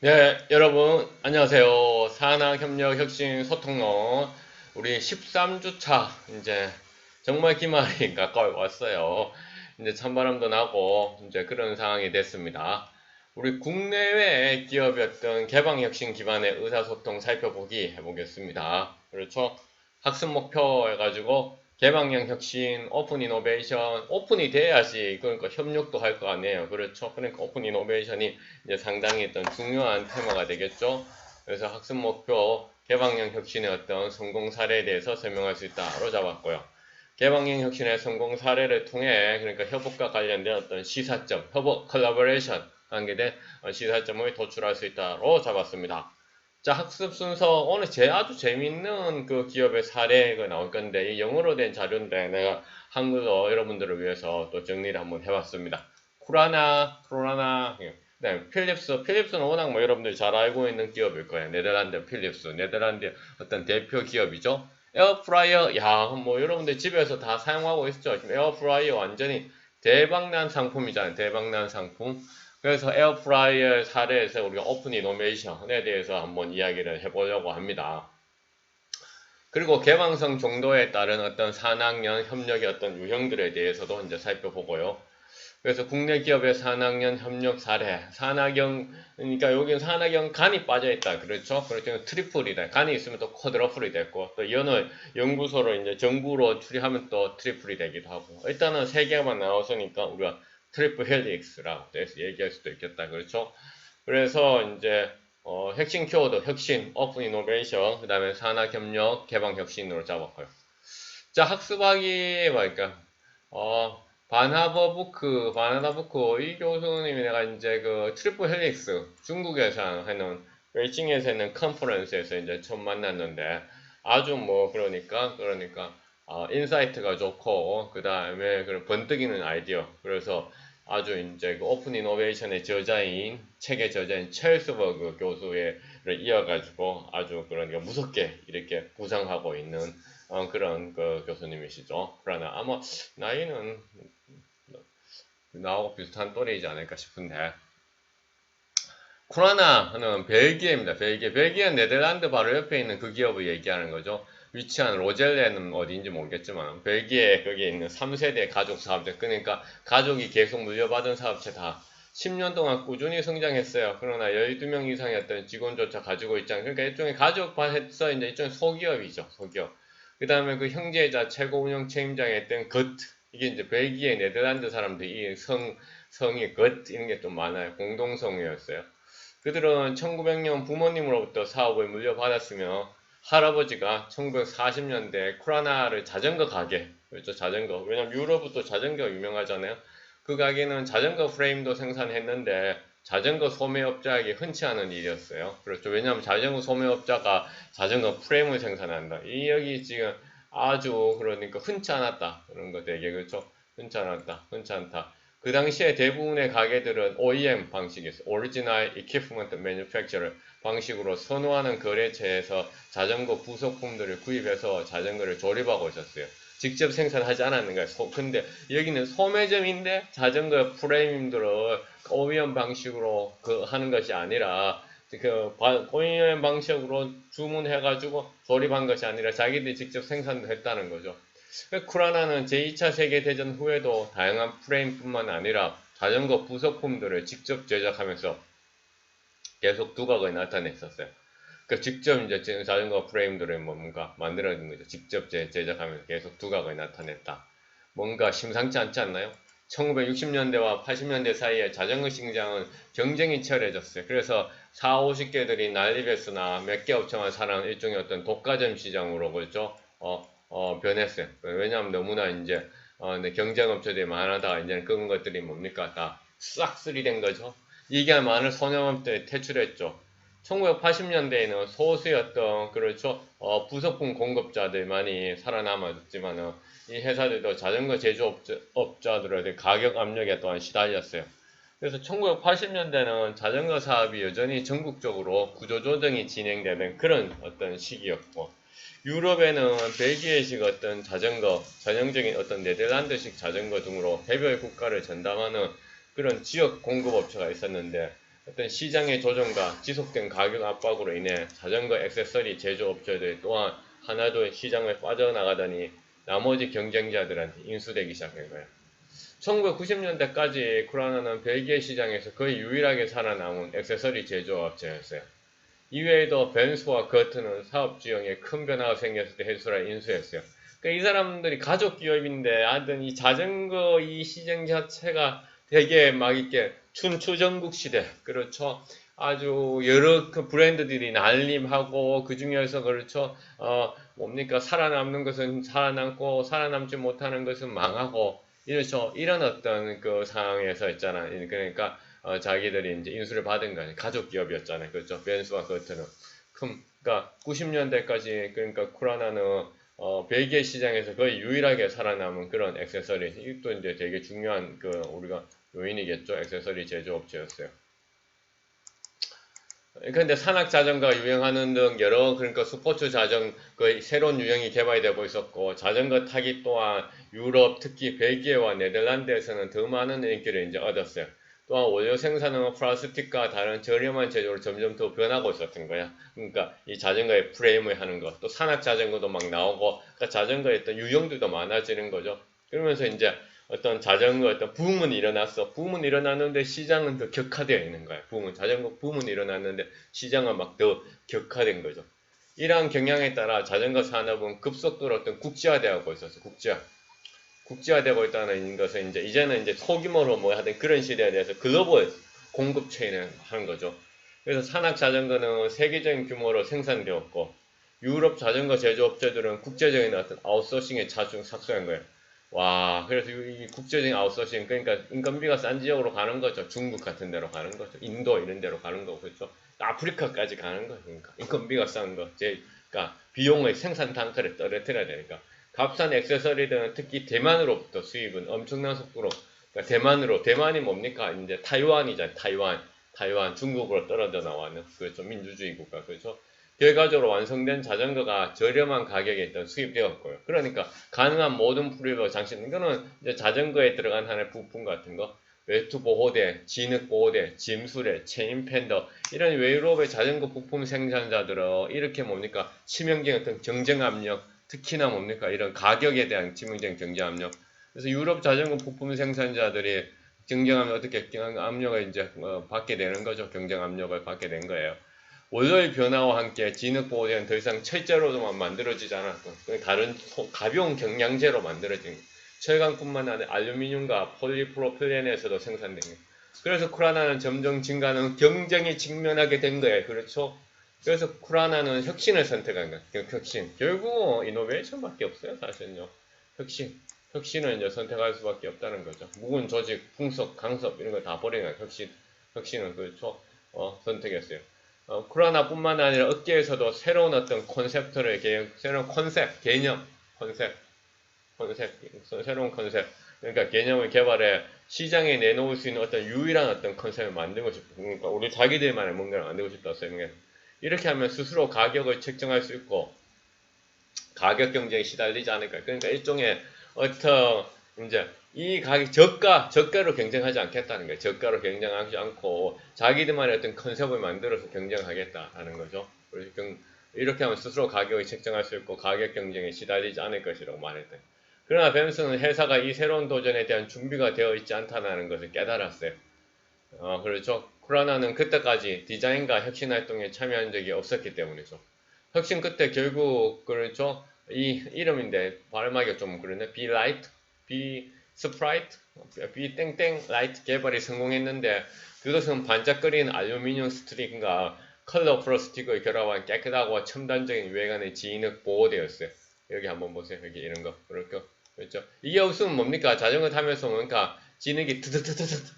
네, 여러분, 안녕하세요. 산학협력혁신소통론. 우리 13주차, 이제, 정말 기말이 가까이 왔어요. 이제 찬바람도 나고, 이제 그런 상황이 됐습니다. 우리 국내외 기업이었던 개방혁신 기반의 의사소통 살펴보기 해보겠습니다. 그렇죠? 학습 목표 해가지고, 개방형 혁신, 오픈 이노베이션, 오픈이 돼야지, 그러니까 협력도 할 거 아니에요. 그렇죠? 그러니까 오픈 이노베이션이 이제 상당히 어떤 중요한 테마가 되겠죠. 그래서 학습 목표, 개방형 혁신의 어떤 성공 사례에 대해서 설명할 수 있다로 잡았고요. 개방형 혁신의 성공 사례를 통해 그러니까 협업과 관련된 어떤 시사점, 협업, 컬래버레이션 관계된 시사점을 도출할 수 있다로 잡았습니다. 자, 학습 순서 오늘 아주 재밌는 그 기업의 사례가 나올 건데 이 영어로 된 자료인데 내가 한글로 여러분들을 위해서 또 정리를 한번 해봤습니다. 쿠라나, 네, 필립스는 워낙 뭐 여러분들이 잘 알고 있는 기업일 거예요. 네덜란드 필립스, 네덜란드 어떤 대표 기업이죠. 에어프라이어, 야, 뭐 여러분들 집에서 다 사용하고 있죠. 지금 에어프라이어 완전히 대박난 상품이잖아요. 대박난 상품. 그래서 에어프라이어 사례에서 우리가 오픈 이노베이션에 대해서 한번 이야기를 해보려고 합니다. 그리고 개방성 정도에 따른 어떤 산학년 협력의 어떤 유형들에 대해서도 이제 살펴보고요. 그래서 국내 기업의 산학연 협력 사례, 산학연, 그러니까 여기는 산학연 간이 빠져있다. 그렇죠? 그렇죠. 트리플이다. 간이 있으면 또 쿼드러플이 됐고, 또 연구소로 이제 정부로 추리하면 또 트리플이 되기도 하고, 일단은 세 개만 나왔으니까 우리가 트리플 헬릭스라고 얘기할 수도 있겠다. 그렇죠? 그래서 이제, 핵심 키워드, 혁신, 오픈 이노베이션, 그 다음에 산학협력, 개방혁신으로 잡았고요. 자, 학습하기, 뭐랄까, 바나나부크, 이 교수님이 내가 이제 그 트리플 헬릭스, 중국에서 하는, 베이징에서 하는 컨퍼런스에서 이제 처음 만났는데, 아주 뭐, 인사이트가 좋고, 그 다음에 그 번뜩이는 아이디어. 그래서 아주 이제 그 오픈 이노베이션의 책의 저자인 첼스버그 교수를 이어가지고 아주 그러니까 무섭게 이렇게 구상하고 있는 그런 그 교수님이시죠. 그러나 아마 나이는 나하고 비슷한 또래이지 않을까 싶은데. 쿠라나는 벨기에입니다. 벨기에는 네덜란드 바로 옆에 있는 그 기업을 얘기하는 거죠. 위치한 로젤레는 어디인지 모르겠지만 벨기에 거기에 있는 3세대 가족 사업체, 그러니까 가족이 계속 물려받은 사업체 다 10년 동안 꾸준히 성장했어요. 그러나 12명 이상이었던 직원조차 가지고 있지 않은, 그러니까 일종의 가족화해서 이제 일종의 소기업이죠. 소기업. 그 다음에 그 형제자 최고 운영 책임자였던 거트. 이게 이제 벨기에 네덜란드 사람들이 성이 거트 이런 게 좀 많아요. 공동성이었어요. 그들은 1900년 부모님으로부터 사업을 물려받았으며 할아버지가 1940년대 쿠라나를 자전거 가게, 그렇죠, 자전거. 왜냐면 유럽부터 자전거 유명하잖아요. 그 가게는 자전거 프레임도 생산했는데 자전거 소매업자에게 흔치 않은 일이었어요. 그렇죠. 왜냐하면 자전거 소매업자가 자전거 프레임을 생산한다. 이 여기 지금 아주 그러니까 흔치 않았다. 그런 거 되게 그렇죠. 흔치 않았다. 흔치 않다. 그 당시에 대부분의 가게들은 OEM 방식이었어요. Original Equipment Manufacturer 방식으로 선호하는 거래처에서 자전거 부속품들을 구입해서 자전거를 조립하고 있었어요. 직접 생산하지 않았는 거예요. 근데 여기는 소매점인데 자전거 프레임들을 OEM 방식으로 하는 것이 아니라 OEM 방식으로 주문해가지고 조립한 것이 아니라 자기들이 직접 생산을 했다는 거죠. 쿠라나는 제2차 세계대전 후에도 다양한 프레임뿐만 아니라 자전거 부속품들을 직접 제작하면서 계속 두각을 나타냈었어요. 그러니까 직접 이제 자전거 프레임들을 뭔가 만들어낸 거죠. 직접 제작하면서 계속 두각을 나타냈다. 뭔가 심상치 않지 않나요? 1960년대와 80년대 사이에 자전거 시장은 경쟁이 치열해졌어요. 그래서 4, 50개들이 난리배수나 몇 개 업체만 살아난 일종의 어떤 독과점 시장으로 그렇죠? 변했어요. 왜냐하면 너무나 이제 경쟁 업체들이 많아다가 이제는 그런 것들이 뭡니까? 다 싹쓸이 된 거죠. 이게 많은 소녀업체에 퇴출했죠. 1980년대에는 소수였던 그렇죠 부속품 공급자들 많이 살아남았지만은 이 회사들도 자전거 제조업자들의 가격 압력에 또한 시달렸어요. 그래서 1980년대는 자전거 사업이 여전히 전국적으로 구조조정이 진행되는 그런 어떤 시기였고, 유럽에는 벨기에식 어떤 자전거, 전형적인 어떤 네덜란드식 자전거 등으로 개별 국가를 전담하는 그런 지역 공급업체가 있었는데, 어떤 시장의 조정과 지속된 가격 압박으로 인해 자전거 액세서리 제조업체들 또한 하나둘 시장을 빠져나가더니 나머지 경쟁자들한테 인수되기 시작한 거예요. 1990년대까지 쿠라나는 벨기에 시장에서 거의 유일하게 살아남은 액세서리 제조업체였어요. 이외에도 벤츠와 거트는 사업 지형에 큰 변화가 생겼을 때 해수라 인수했어요. 그러니까 이 사람들이 가족 기업인데 하여튼 이 자전거 이 시장 자체가 되게 막 이렇게 춘추전국 시대 그렇죠. 아주 여러 그 브랜드들이 난림하고 그 중에서 그렇죠. 뭡니까 살아남는 것은 살아남고 살아남지 못하는 것은 망하고 이렇죠. 이런 어떤 그 상황에서 있잖아. 그러니까 자기들이 이제 인수를 받은 거예요. 가족 기업이었잖아요. 그렇죠. 벤츠와 거트는. 그러니까 90년대까지 그러니까 쿠라나는 벨기에 시장에서 거의 유일하게 살아남은 그런 액세서리. 이것도 이제 되게 중요한 그 우리가 요인이겠죠. 액세서리 제조업체였어요. 근데 산악 자전거가 유행하는 등 여러 그러니까 스포츠 자전거 새로운 유형이 개발되고 있었고 자전거 타기 또한 유럽 특히 벨기에와 네덜란드에서는 더 많은 인기를 이제 얻었어요. 또한 원료 생산은 플라스틱과 다른 저렴한 제조로 점점 더 변하고 있었던 거야. 그러니까 이 자전거의 프레임을 하는 것, 또 산악 자전거도 막 나오고 그러니까 자전거의 어떤 유형들도 많아지는 거죠. 그러면서 이제 어떤 자전거 어떤 붐은 일어났어. 붐은 일어났는데 시장은 더 격화되어 있는 거야. 붐은 자전거 붐은 일어났는데 시장은 막 더 격화된 거죠. 이러한 경향에 따라 자전거 산업은 급속도로 어떤 국제화되고 있었어. 국제화되고 있다는 것은 이제는 이제 소규모로 뭐 하든 그런 시대에 대해서 글로벌 공급 체인을 하는 거죠. 그래서 산악 자전거는 세계적인 규모로 생산되었고 유럽 자전거 제조업체들은 국제적인 어떤 아웃소싱에 자주 삭수한 거예요. 와, 그래서 이 국제적인 아웃소싱, 그러니까 인건비가 싼 지역으로 가는 거죠. 중국 같은 데로 가는 거죠. 인도 이런 데로 가는 거고, 그렇죠. 아프리카까지 가는 거예요. 그러니까 인건비가 싼 거, 그러니까 비용의 생산 단가를 떨어뜨려야 되니까. 값싼 액세서리들은 특히 대만으로부터 수입은 엄청난 속도로, 그러니까 대만이 뭡니까? 이제 타이완이잖아요. 타이완, 중국으로 떨어져 나와는, 그렇죠. 민주주의 국가, 그렇죠. 결과적으로 완성된 자전거가 저렴한 가격에 일단 수입되었고요. 그러니까 가능한 모든 프리버 장치, 이거는 이제 자전거에 들어간 하나의 부품 같은 거, 웰트 보호대, 진흙 보호대, 짐수레, 체인 팬더 이런 유럽의 자전거 부품 생산자들은 이렇게 뭡니까 치명적인 어떤 경쟁 압력, 특히나 뭡니까 이런 가격에 대한 치명적인 경쟁 압력. 그래서 유럽 자전거 부품 생산자들이 경쟁하면 어떻게 압력을 이제 받게 되는 거죠. 경쟁 압력을 받게 된 거예요. 원료의 변화와 함께 진흙 보호대는 더 이상 철제로만 만들어지지 않았고 다른 가벼운 경량제로 만들어진 철강뿐만 아니라 알루미늄과 폴리프로필렌에서도 생산됩니다. 그래서 쿠라나는 점점 증가하는 경쟁에 직면하게 된 거예요. 그렇죠? 그래서 쿠라나는 혁신을 선택한 거예요. 혁신. 결국 이노베이션밖에 없어요. 사실은요. 혁신을 이제 선택할 수밖에 없다는 거죠. 묵은 조직, 풍속, 강섭 이런 거 다 버리는 거예요. 혁신은 그렇죠? 선택했어요. 쿠라나뿐만 아니라 업계에서도 새로운 어떤 콘셉트를 새로운 컨셉, 새로운 컨셉, 그러니까 개념을 개발해 시장에 내놓을 수 있는 어떤 유일한 어떤 컨셉을 만들고 싶고, 그러니까 우리 자기들만의 뭔가를 만들고 싶다 설명해. 이렇게 하면 스스로 가격을 책정할 수 있고 가격 경쟁에 시달리지 않을까. 그러니까 일종의 어떤 이제 이 가격 저가로 경쟁하지 않겠다는 거예요. 저가로 경쟁하지 않고 자기들만의 어떤 컨셉을 만들어서 경쟁하겠다라는 거죠. 이렇게 하면 스스로 가격을 책정할 수 있고 가격 경쟁에 시달리지 않을 것이라고 말했대요. 그러나 벤슨은 회사가 이 새로운 도전에 대한 준비가 되어 있지 않다는 것을 깨달았어요. 그렇죠. 쿠라나는 그때까지 디자인과 혁신 활동에 참여한 적이 없었기 때문이죠. 혁신 끝에 결국 그렇죠. 이 이름인데 발음하기가 좀 그러네. B 라이트, B 스프라이트, B 땡땡 라이트 개발이 성공했는데 그것은 반짝거리는 알루미늄 스트링과 컬러 프로스틱을 결합한 깨끗하고 첨단적인 외관의 진흙 보호대였어요. 여기 한번 보세요. 여기 이런 거 그렇죠. 이게 없으면 뭡니까? 자전거 타면서 뭡니까? 진흙이 드드드드드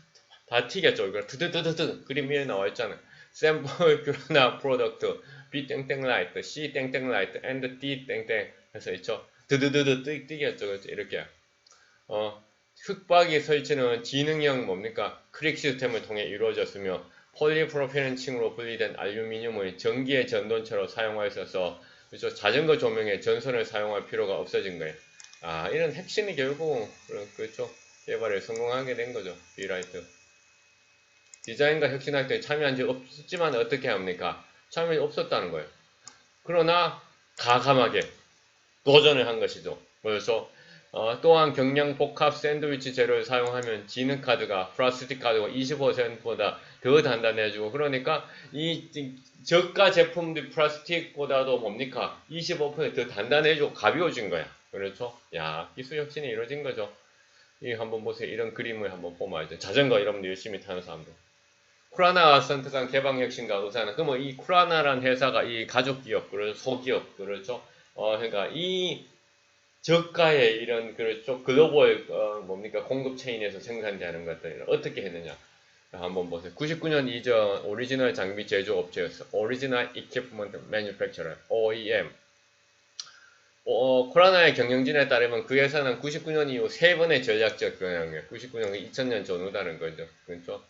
다 튀겠죠. 이거 드드드드드 그림 위에 나와 있잖아요. 샘플 큐나 프로덕트 B 땡땡 라이트, C 땡땡 라이트, and D 땡땡 해서 있죠. 드드드드 뛰겠죠. 그렇죠? 이렇게. 흙박이 설치는 지능형 뭡니까? 크릭 시스템을 통해 이루어졌으며 폴리프로필렌 층으로 분리된 알루미늄의 전기의 전도체로 사용하였어서 그렇죠? 자전거 조명에 전선을 사용할 필요가 없어진 거예요. 이런 핵심이 결국 그렇죠? 개발에 성공하게 된 거죠. 비라이트. 디자인과 혁신할 때 참여한 적 없지만 어떻게 합니까? 참여이 없었다는 거예요. 그러나 가감하게 도전을 한 것이죠. 그래서 또한 경량 복합 샌드위치 재료를 사용하면 지능 카드가 플라스틱 카드가 20%보다 더 단단해지고 그러니까 이 저가 제품들 플라스틱보다도 뭡니까 25%더 단단해지고 가벼워진 거야. 그렇죠? 야 기술 혁신이 이루어진 거죠. 이 한번 보세요. 이런 그림을 한번 보면 알죠. 자전거 여러분들 열심히 타는 사람들. 쿠라나가 선택한 개방혁신과 의사는 그러면 이 쿠라나라는 회사가 이 가족 기업 그렇죠 소기업 그렇죠 그러니까 이 저가의 이런 그렇죠 글로벌 뭡니까 공급 체인에서 생산되는 것들을 어떻게 했느냐 한번 보세요. 99년 이전 오리지널 장비 제조업체였어. 오리지널 이퀴프먼트 매뉴팩처러 OEM. 코로나의 경영진에 따르면 그 회사는 99년 이후 3번의 전략적 변화를 99년 2000년 전후다는 거죠. 그렇죠?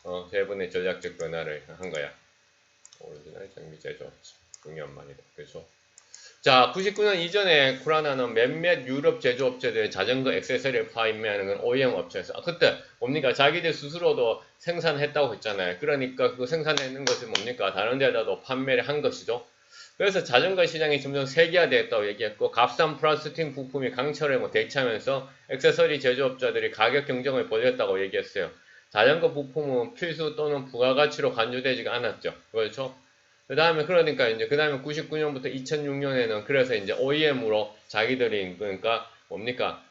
3번의 전략적 변화를 한 거야. 오리지널 장비 제조업체. 6년 만이다. 그렇죠? 자, 99년 이전에 쿠라나는 몇몇 유럽 제조업체들의 자전거 액세서리를 판매하는 건 OEM 업체였어. 그때 뭡니까? 자기들 스스로도 생산했다고 했잖아요. 그러니까 그 생산했는 것을 뭡니까? 다른 데다도 판매를 한 것이죠. 그래서 자전거 시장이 점점 세계화되었다고 얘기했고 값싼 플라스틱 부품이 강철을 대체하면서 액세서리 제조업자들이 가격 경쟁을 벌였다고 얘기했어요. 자전거 부품은 필수 또는 부가가치로 간주되지가 않았죠. 그렇죠? 그 다음에 그러니까 이제 그 다음에 99년부터 2006년에는 그래서 이제 OEM으로 자기들이 그러니까 뭡니까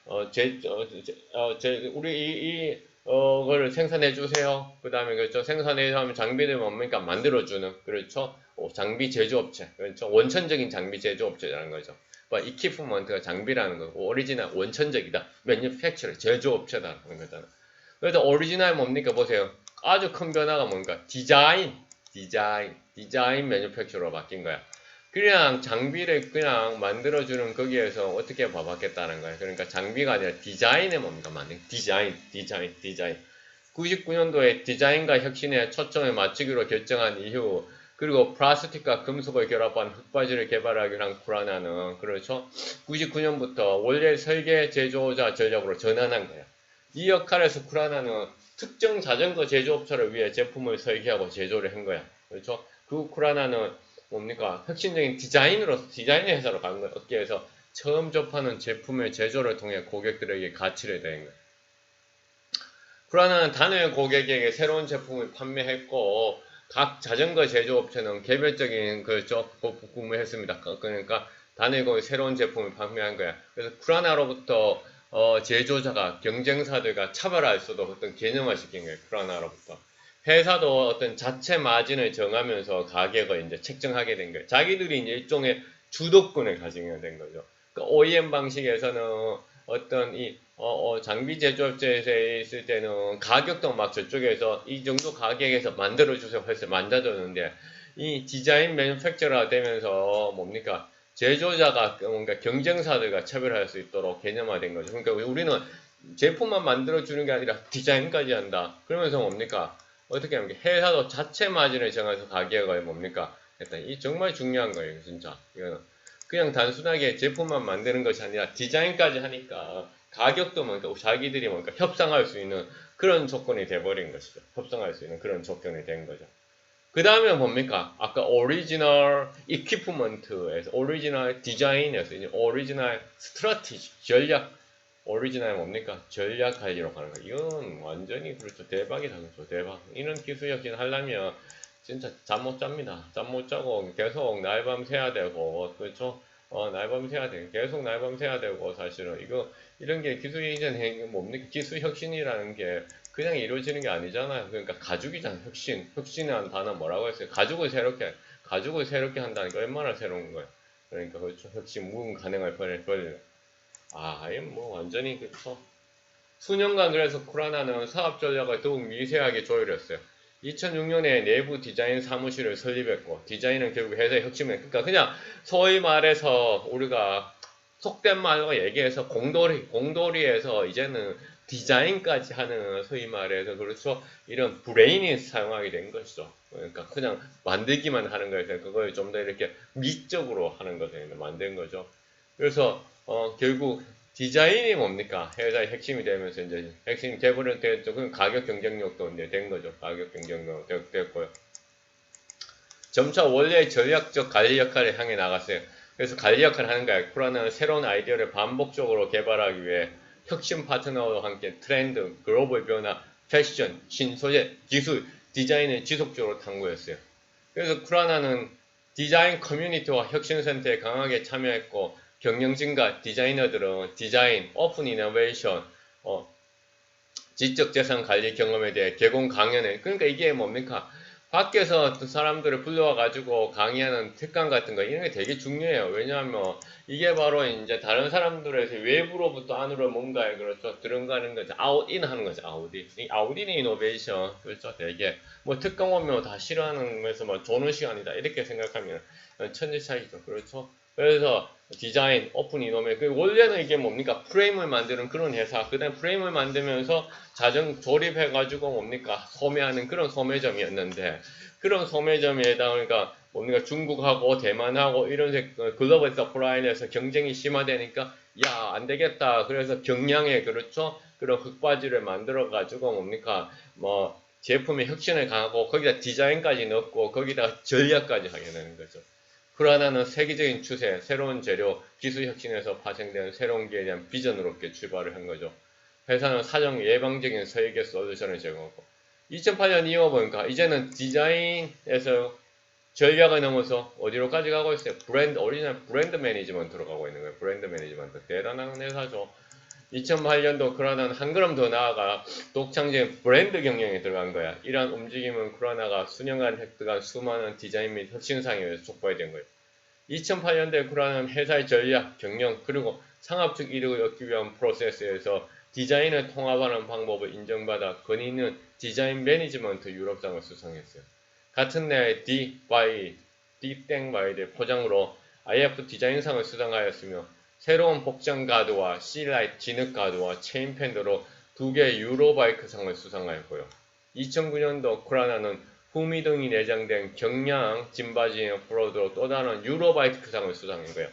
우리 거를 생산해 주세요. 그 다음에 그렇죠 생산해 하면 장비를 뭡니까 만들어주는 그렇죠 장비 제조업체 그렇죠 원천적인 장비 제조업체라는 거죠. 이퀴프먼트가 장비라는 거고 오리지널 원천적이다 매뉴팩처러 제조업체다라는 거잖아. 그래서 오리지널 뭡니까 보세요. 아주 큰 변화가 뭡니까 디자인 매뉴팩처러로 바뀐 거야. 그냥 장비를 그냥 만들어주는 거기에서 어떻게 봐봤겠다는 거야. 그러니까 장비가 아니라 디자인에 뭡니까? 디자인. 99년도에 디자인과 혁신에 초점을 맞추기로 결정한 이후, 그리고 플라스틱과 금속을 결합한 흙바지를 개발하기 위한 쿠라나는, 그렇죠? 99년부터 원래 설계 제조자 전략으로 전환한 거야. 이 역할에서 쿠라나는 특정 자전거 제조업체를 위해 제품을 설계하고 제조를 한 거야. 그렇죠? 그 쿠라나는 뭡니까? 혁신적인 디자인 회사로 간 거야. 업계에서 처음 접하는 제품의 제조를 통해 고객들에게 가치를 내는 거야. 쿠라나는 단일 고객에게 새로운 제품을 판매했고, 각 자전거 제조업체는 개별적인 부품을 했습니다. 그러니까 단일 고객 새로운 제품을 판매한 거야. 그래서 쿠라나로부터 제조자가 경쟁사들과 차별할 수도 어떤 개념화시킨 거예요. 쿠라나로부터. 회사도 어떤 자체 마진을 정하면서 가격을 이제 책정하게 된 거예요. 자기들이 이제 일종의 주도권을 가지게 된 거죠. 그 OEM 방식에서는 어떤 장비 제조업체에 있을 때는 가격도 막 저쪽에서 이 정도 가격에서 만들어주세요 해서 만들어줬는데 이 디자인 매뉴팩처러가 되면서 뭡니까? 제조자가 뭔가 경쟁사들과 차별할 수 있도록 개념화된 거죠. 그러니까 우리는 제품만 만들어주는 게 아니라 디자인까지 한다. 그러면서 뭡니까? 어떻게 하면 회사도 자체 마진을 정해서 가격을 뭡니까? 일단 이 정말 중요한 거예요, 진짜. 이거는 그냥 단순하게 제품만 만드는 것이 아니라 디자인까지 하니까 가격도 뭔가 자기들이 뭔가 협상할 수 있는 그런 조건이 돼버린 것이죠. 협상할 수 있는 그런 조건이 된 거죠. 그 다음에 뭡니까? 아까 오리지널 이퀴프먼트에서 오리지널 디자인에서 이제 오리지널 스트라티지 전략 오리지널 뭡니까? 전략 관리로 가는 거. 이건 완전히 그렇죠. 대박이다. 그렇죠. 대박. 이런 기술 혁신 하려면 진짜 잠 못 잡니다. 잠 못 자고 계속 날밤 새야 되고, 그렇죠? 날밤 새야 되고, 계속 날밤 새야 되고, 사실은. 이런 게 기술 이전 뭡니까? 기술 혁신이라는 게 그냥 이루어지는 게 아니잖아요. 그러니까 가죽이잖아. 혁신이라는 단어 뭐라고 했어요? 가죽을 새롭게 한다는 게 얼마나 새로운 거예요. 그러니까 그렇죠. 혁신, 무슨 가능할 뻔. 뭐 완전히 그렇죠. 수년간 그래서 쿠라나는 사업 전략을 더욱 미세하게 조율했어요. 2006년에 내부 디자인 사무실을 설립했고, 디자인은 결국 회사의 혁신을, 그러니까 그냥 소위 말해서 우리가 속된 말로 얘기해서 공돌이에서 이제는 디자인까지 하는 소위 말해서 그렇죠. 이런 브레인이 사용하게 된 것이죠. 그러니까 그냥 만들기만 하는 거에서 그걸 좀 더 이렇게 미적으로 하는 것을 만든 거죠. 그래서 결국 디자인이 뭡니까? 회사의 핵심이 되면서 이제 핵심이 돼버린 됐죠. 그럼 가격 경쟁력도 이제 된 거죠. 가격 경쟁력 됐고요. 점차 원래의 전략적 관리 역할을 향해 나갔어요. 그래서 관리 역할을 하는 거야. 쿠라나는 새로운 아이디어를 반복적으로 개발하기 위해 혁신 파트너와 함께 트렌드, 글로벌 변화, 패션, 신소재, 기술, 디자인을 지속적으로 탐구했어요. 그래서 쿠라나는 디자인 커뮤니티와 혁신센터에 강하게 참여했고 경영진과 디자이너들은 디자인, 오픈 이노베이션, 지적재산 관리 경험에 대해 개공 강연을 그러니까 이게 뭡니까? 밖에서 어떤 사람들을 불러와가지고 강의하는 특강 같은 거 이런 게 되게 중요해요. 왜냐하면 이게 바로 이제 다른 사람들에서 외부로부터 안으로 뭔가에 그렇죠 들어가는 거죠. 아웃인 하는 거죠. 아웃인. 이 아웃인의 이노베이션 그렇죠. 되게 뭐 특강 오면 다 싫어하는 거에서 뭐 좋은 시간이다 이렇게 생각하면 천지 차이죠. 그렇죠. 그래서 디자인, 오픈 이노베이션 원래는 이게 뭡니까? 프레임을 만드는 그런 회사. 그 다음 프레임을 만들면서 자정 조립해가지고 뭡니까? 소매하는 그런 소매점이었는데 그런 소매점에다 그러니까 뭡니까? 중국하고 대만하고 이런 글로벌 서프라인에서 경쟁이 심화되니까 야, 안 되겠다. 그래서 경량의 그렇죠? 그런 흙바지를 만들어 가지고 뭡니까? 뭐 제품의 혁신을 강하고 거기다 디자인까지 넣고 거기다 전략까지 하게 되는 거죠. 쿠라나는 세계적인 추세, 새로운 재료, 기술 혁신에서 파생되는 새로운 기회에 대한 비전으로 이렇게 출발을 한 거죠. 회사는 사정 예방적인 설계 솔루션을 제공하고 2008년 이어보니까 이제는 디자인에서 전략을 넘어서 어디로까지 가고 있어요? 브랜드, 오리지널 브랜드 매니지먼트로 가고 있는 거예요. 브랜드 매니지먼트. 대단한 회사죠. 2008년도 쿠라나는 한 걸음 더 나아가 독창적인 브랜드 경영에 들어간 거야. 이러한 움직임은 쿠라나가 수년간 획득한 수많은 디자인 및 혁신상에 의해서 촉발된 거예요. 2008년도에 쿠라나는 회사의 전략, 경영, 그리고 상업적 이득을 얻기 위한 프로세스에서 디자인을 통합하는 방법을 인정받아 권위 있는 디자인 매니지먼트 유럽상을 수상했어요. 같은 해 D-땡바이의 포장으로 IF 디자인상을 수상하였으며 새로운 복장 가드와 C라이트 진흙 가드와 체인 팬더로 2개의 유로바이크상을 수상하였고요. 2009년도 쿠라나는 후미 등이 내장된 경량 짐바지의 프로드로 또 다른 유로바이크상을 수상한 거예요.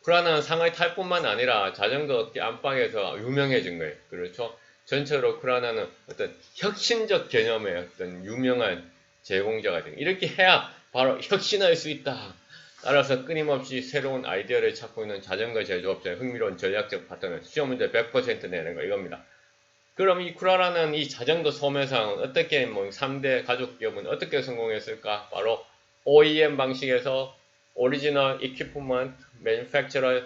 쿠라나는 상을 탈 뿐만 아니라 자전거 업계 안방에서 유명해진 거예요. 그렇죠? 전체로 쿠라나는 어떤 혁신적 개념의 어떤 유명한 제공자가 된 이렇게 해야 바로 혁신할 수 있다. 따라서 끊임없이 새로운 아이디어를 찾고 있는 자전거 제조업자의 흥미로운 전략적 파트너 시험 문제 100% 내는 거 이겁니다. 그럼 이 쿠라라는 이 자전거 소매상은 어떻게 뭐 3대 가족 기업은 어떻게 성공했을까? 바로 OEM 방식에서 오리지널 이퀴프먼트 매니팩처러,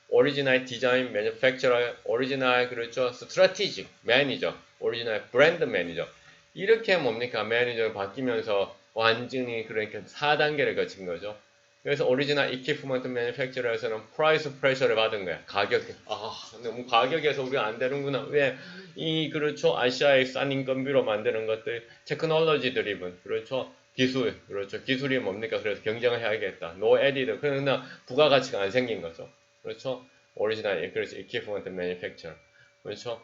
오리지널 디자인 매니팩처러, 오리지널 그렇죠 스트래티직 매니저, 오리지널 브랜드 매니저 이렇게 뭡니까 매니저가 바뀌면서 완전히 그러니까 4단계를 거친 거죠. 그래서 오리지널 이퀴프먼트 매니팩처러에서는 프라이스 프레셔를 받은 거야. 가격. 너무 가격에서 우리가 안 되는구나. 왜? 이 그렇죠. 아시아의 싼 인건비로 만드는 것들 테크놀로지 드리븐. 그렇죠. 기술. 그렇죠. 기술이 뭡니까? 그래서 경쟁을 해야겠다. 노 에디드. 그러나 부가가치가 안 생긴 거죠. 그렇죠. 오리지널 그렇죠. 이퀴프먼트 매니팩처러. 그렇죠.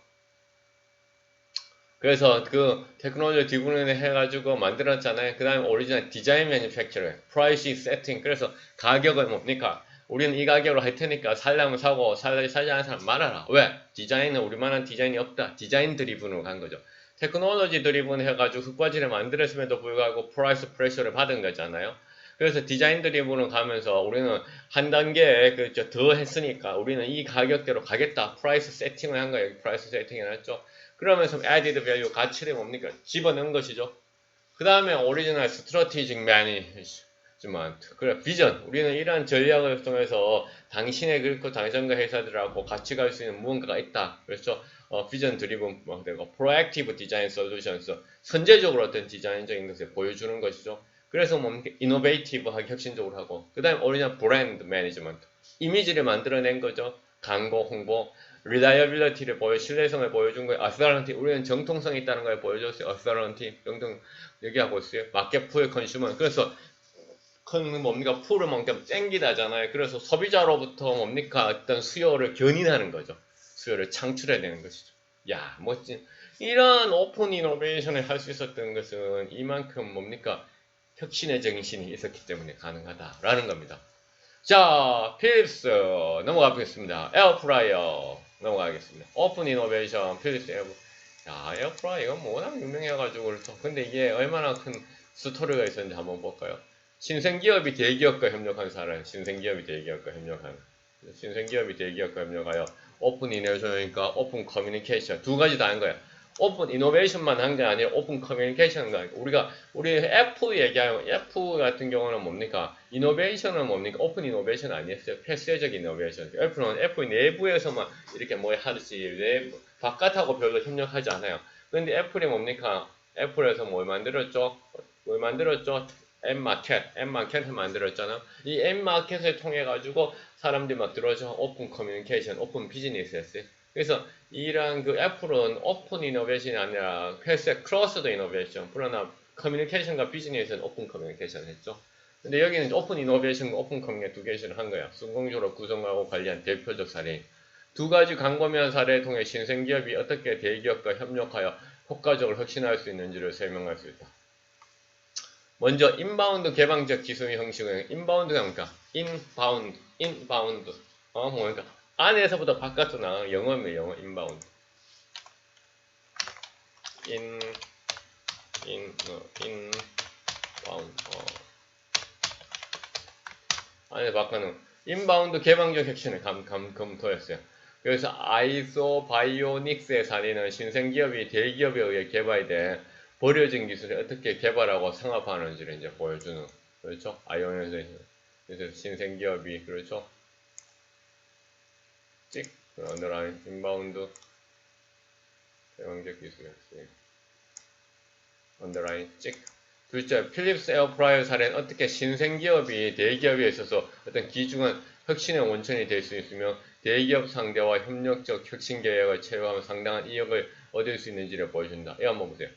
그래서 그 테크놀로지 디분을 해가지고 만들었잖아요. 그 다음에 오리지널 디자인 매니팩처러, 프라이시 세팅. 그래서 가격은 뭡니까? 우리는 이 가격으로 할 테니까 살려면 사고 사지 않은 사람 말아라. 왜? 디자인은 우리만한 디자인이 없다. 디자인 드리븐으로 간 거죠. 테크놀로지 드리븐 해가지고 흙바지를 만들었음에도 불구하고 프라이스 프레셔를 받은 거잖아요. 그래서 디자인 드리븐으로 가면서 우리는 한 단계 그렇죠. 더 했으니까 우리는 이 가격대로 가겠다. 프라이스 세팅을 한 거예요. 프라이스 세팅을 했죠. 그러면서 added value 가치를 뭡니까? 집어넣은 것이죠. 그 다음에 오리지널 스트래티직 매니지먼트 그래 비전 우리는 이러한 전략을 통해서 당신의 그리고 당신과 회사들하고 같이 갈 수 있는 무언가가 있다. 그래서 비전 드리븐 되고 프로액티브 디자인 솔루션스 선제적으로 어떤 디자인적인 것을 보여주는 것이죠. 그래서 뭡니까? 이노베이티브하게 혁신적으로 하고 그 다음에 오리지널 브랜드 매니지먼트 이미지를 만들어낸 거죠. 광고 홍보 reliability를 신뢰성을 보여준 거예요. authority, 우리는 정통성이 있다는 걸 보여줬어요. authority, 정통 얘기하고 있어요. 마켓 풀 컨슈머. 그래서 큰 뭡니까 풀을 뭡니까 땡기다잖아요. 그래서 소비자로부터 뭡니까 어떤 수요를 견인하는 거죠. 수요를 창출해내는 것이죠. 야 멋진 이런 오픈 이노베이션을 할 수 있었던 것은 이만큼 뭡니까 혁신의 정신이 있었기 때문에 가능하다라는 겁니다. 자, 필립스 넘어가겠습니다. 에어프라이어 넘어가겠습니다. 오픈 이노베이션 필립스 에어. 야, 에어프라이어 뭐 워낙 유명해가지고 그렇죠. 근데 이게 얼마나 큰 스토리가 있었는지 한번 볼까요? 신생기업이 대기업과 협력한 사례. 신생기업이 대기업과 협력하는. 신생기업이 대기업과 협력하여 오픈 이노베이션이니까 오픈 커뮤니케이션 두 가지 다 한 거야. 오픈 이노베이션만 한 게 아니라 오픈 커뮤니케이션도 우리 F 얘기하면 F 같은 경우는 뭡니까? 이노베이션은 뭡니까? 오픈 이노베이션 아니었어요. 폐쇄적 이노베이션. F는 F 내부에서만 이렇게 뭐 하듯이 바깥하고 별로 협력하지 않아요. 근데 애플이 뭡니까? 애플에서 뭘 만들었죠? M마켓을 만들었잖아. 이 M마켓을 통해 가지고 사람들이 막 들어오죠. 오픈 커뮤니케이션, 오픈 비즈니스 했어요. 그래서 이런 그 애플은 오픈 이노베이션이 아니라 폐쇄 크로스드 이노베이션, 그러나 커뮤니케이션과 비즈니스는 오픈 커뮤니케이션 했죠. 근데 여기는 오픈 이노베이션과 오픈 커뮤니케이션을 한 거야. 성공적으로 구성하고 관리한 대표적 사례. 두 가지 광범위한 사례를 통해 신생기업이 어떻게 대기업과 협력하여 효과적으로 혁신할 수 있는지를 설명할 수 있다. 먼저 인바운드 개방적 기술 형식은 인바운드가 뭡니까? 인바운드. 뭡니까? 안에서부터 바깥으로 나가는 영어입니다. 영어 인바운드. 인바운드. 안에 바깥은 인바운드 개방적 혁신을 검토했어요. 그래서 아이소바이오닉스의 사례는 신생기업이 대기업에 의해 개발된 버려진 기술을 어떻게 개발하고 상업화하는지를 이제 보여주는, 그렇죠? 아이오닉스에서. 그래서 신생기업이, 그렇죠? 언더라인 인바운드 개방적 기술 언더라인 둘째, 필립스 에어프라이어 사례는 어떻게 신생기업이 대기업에 있어서 어떤 귀중한 혁신의 원천이 될 수 있으며 대기업 상대와 협력적 혁신 계획을 채용하면 상당한 이익을 얻을 수 있는지를 보여준다. 이거 한번 보세요.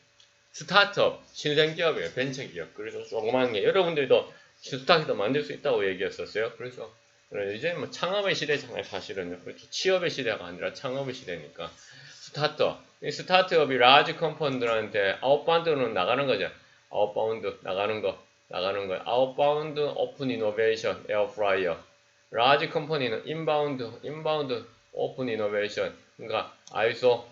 스타트업, 신생기업이에요. 벤처기업. 그래서 조그만 게 여러분들도 스타트업 만들 수 있다고 얘기했었어요. 그래서 이제 뭐 창업의 시대잖아요. 사실은 그렇죠. 취업의 시대가 아니라 창업의 시대니까 스타트업. 이 스타트업이 라지 컴퍼니들한테 아웃바운드로 나가는 거죠. 아웃바운드 나가는 거. 아웃바운드 오픈 이노베이션 에어프라이어. 라지 컴퍼니는 인바운드 오픈 이노베이션. 그러니까 아이소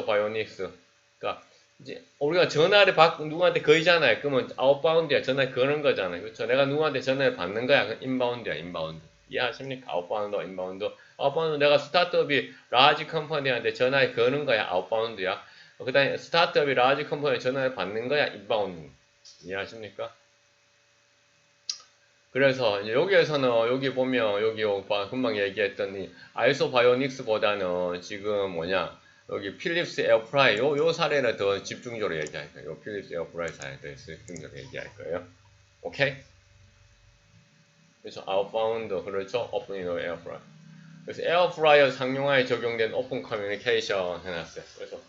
바이오닉스. 그러니까 이제 우리가 전화를 누구한테 거이잖아요. 그러면 아웃바운드야. 전화 거는 거잖아요. 그렇죠? 내가 누구한테 전화를 받는 거야. 그럼 인바운드야. 인바운드. 이해하십니까? 아웃바운드, 인바운드. 아웃바운드 내가 스타트업이 라지 컴퍼니한테 전화를 거는 거야. 아웃바운드야. 그 다음에 스타트업이 라지 컴퍼니에 전화를 받는 거야. 인바운드. 이해하십니까? 그래서 이제 여기에서는 여기 보면 여기 금방 얘기했던 이 아이소바이오닉스보다는 지금 뭐냐 여기 필립스 에어프라이 요 사례를 더 집중적으로 얘기할 거예요. 요 필립스 에어프라이 사례 더 집중적으로 얘기할 거예요. 오케이? 그래서 아웃바운드 그렇죠? 오픈 이노 에어프라이. 그래서 에어프라이어 상용화에 적용된 오픈 커뮤니케이션 해놨어요. 그래서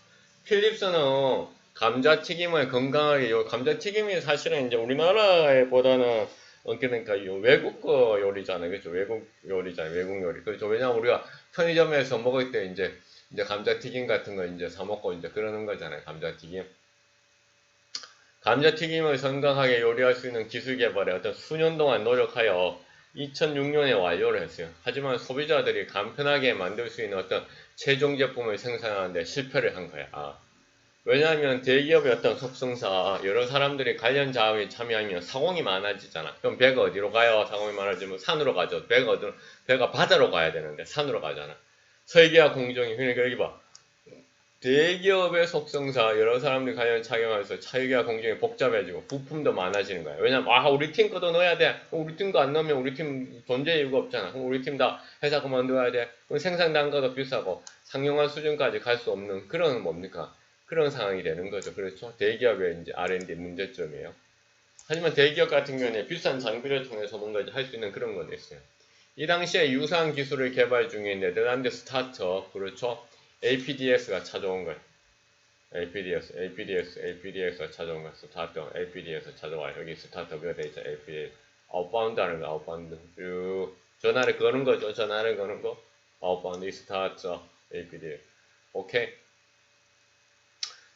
필립스는 감자튀김을 건강하게 감자튀김이 사실은 이제 우리나라에 보다는 그러니까 외국 거 요리잖아요. 그렇죠? 외국 요리잖아요. 외국 요리. 그렇죠? 왜냐면 우리가 편의점에서 먹을 때 이제 감자튀김 같은 거 이제 사 먹고 이제 그러는 거잖아요. 감자튀김. 감자튀김을 건강하게 요리할 수 있는 기술 개발에 어떤 수년 동안 노력하여 2006년에 완료를 했어요. 하지만 소비자들이 간편하게 만들 수 있는 어떤 최종 제품을 생산하는데 실패를 한 거야. 왜냐하면 대기업의 어떤 속성사 여러 사람들이 관련 작업에 참여하면 사공이 많아지잖아. 그럼 배가 어디로 가요? 사공이 많아지면 산으로 가죠. 배가 바다로 가야 되는데 산으로 가잖아. 설계와 공정이 그러니까 여기 봐. 대기업의 속성사 여러 사람들이 관련 착용하면서 설계와 공정이 복잡해지고 부품도 많아지는 거야. 왜냐면 우리 팀 것도 넣어야 돼. 우리 팀도 안 넣으면 우리 팀 존재 이유가 없잖아. 그럼 우리 팀 다 회사 그만둬야 돼. 그럼 생산 단가도 비싸고 상용화 수준까지 갈 수 없는 그런 뭡니까? 그런 상황이 되는 거죠. 그렇죠? 대기업의 이제 R&D 문제점이에요. 하지만 대기업 같은 경우에 비싼 장비를 통해서 뭔가 할 수 있는 그런 건 있어요. 이 당시에 유사한 기술을 개발 중인 네덜란드 스타트업, 그렇죠? APDS가 찾아온 거예요. APDS가 찾아온 거예요. 스타트업, APDS 찾아와요. 여기 스타트업이 돼 있죠. APDS. 아웃바운드 하는 거, 아웃바운드. 전화를 거는 거죠. 전화를 거는 거. 아웃바운드, 스타트업, APDS. 오케이.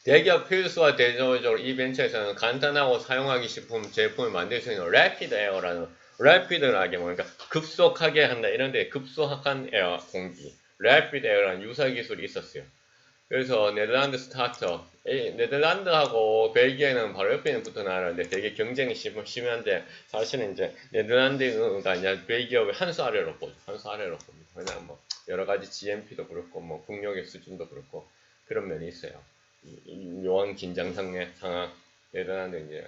대기업 필수와 대조적으로 이 벤처에서는 간단하고 사용하기 쉽은 제품을 만들 수 있는 래피드 에어라는 rapid하게 뭔가 급속하게 한다 이런데 급속한 에어 공기, rapid air라는 유사 기술이 있었어요. 그래서 네덜란드 스타트업, 네덜란드하고 벨기에는 바로 옆에 있는 붙은 나라인데 되게 경쟁이 심한데 사실은 이제 네덜란드가 이제 벨기에의 한 수 아래로 보죠. 한 수 아래로 봅니다. 왜냐면 뭐 여러 가지 GNP도 그렇고 뭐 국력의 수준도 그렇고 그런 면이 있어요. 이 묘한 긴장 상황 네덜란드 이제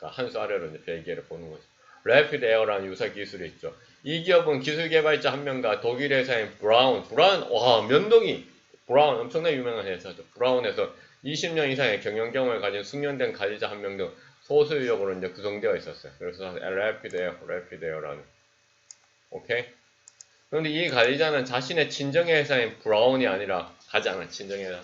한 수 아래로 이제 벨기에를 보는 거죠. Rapid Air라는 유사 기술이 있죠. 이 기업은 기술 개발자 한 명과 독일 회사인 브라운, 와 면동이 브라운 엄청나게 유명한 회사죠. 브라운에서 20년 이상의 경영 경험을 가진 숙련된 관리자 한 명 등 소수 인력으로 이제 구성되어 있었어요. 그래서 Rapid Air라는. 오케이. 그런데 이 관리자는 자신의 친정의 회사인 브라운이 아니라 가지 않아. 친정회사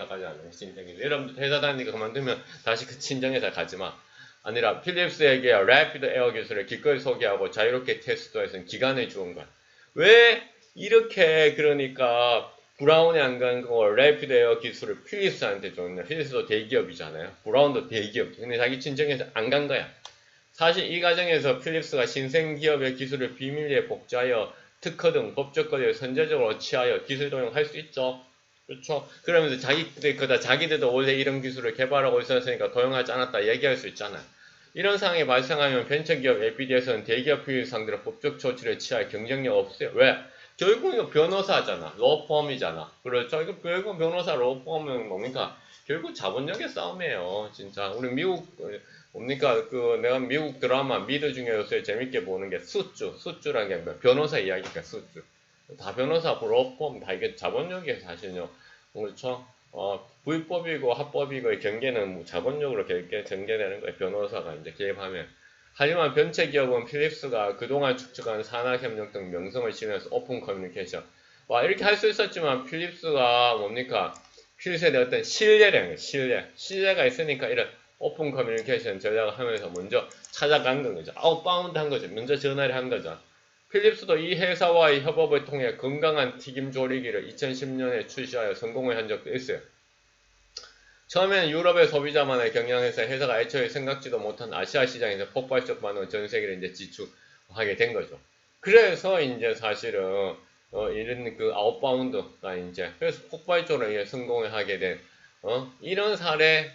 가지 않아. 친정회사. 여러분들 회사 다니니까 그만두면 다시 그 친정회사 가지 마. 아니라 필립스에게 Rapid Air 기술을 기꺼이 소개하고 자유롭게 테스트해서 기간을 주은 거야. 왜 이렇게 그러니까 브라운이 안 간 거 Rapid Air 기술을 필립스한테 줬냐. 필립스도 대기업이잖아요. 브라운도 대기업. 근데 자기 친정에서 안 간 거야. 사실 이 과정에서 필립스가 신생 기업의 기술을 비밀리에 복제하여 특허 등 법적 권리를 선제적으로 취하여 기술 도용할 수 있죠. 그렇죠. 그러면서 자기들도 원래 이런 기술을 개발하고 있었으니까 도용하지 않았다 얘기할 수 있잖아요. 이런 상황이 발생하면 벤처기업 LPD에서는 대기업 필립 상대로 법적 조치를 취할 경쟁력 없어요. 왜? 결국 이거 변호사잖아. 로펌이잖아. 그렇죠. 이거 결국 변호사 로펌은 뭡니까? 결국 자본력의 싸움이에요. 진짜. 우리 미국 뭡니까? 내가 미국 드라마 미드 중에 요새 재밌게 보는 게 수주라는 게 뭐야? 변호사 이야기가 수주. 다 변호사, 로펌 다 이게 자본력이 사실요. 그렇죠? 불법이고 합법이고의 경계는 뭐 자본력으로 전개되는 거예요. 변호사가 이제 개입하면. 하지만 벤처기업은 필립스가 그동안 축적한 산학협력 등 명성을 지면서 오픈 커뮤니케이션. 와, 이렇게 할 수 있었지만 필립스가 뭡니까? 필립스에 대한 어떤 신뢰가 있으니까 이런 오픈 커뮤니케이션 전략을 하면서 먼저 찾아간 거죠. 아웃바운드 한 거죠. 먼저 전화를 한 거죠. 필립스도 이 회사와의 협업을 통해 건강한 튀김 조리기를 2010년에 출시하여 성공을 한 적도 있어요. 처음에는 유럽의 소비자만을 경영해서 회사가 애초에 생각지도 못한 아시아 시장에서 폭발적 반응을 전 세계로 이제 지출하게 된 거죠. 그래서 이제 사실은 이런 그 아웃바운드가 이제 그래서 폭발적으로 성공을 하게 된 이런 사례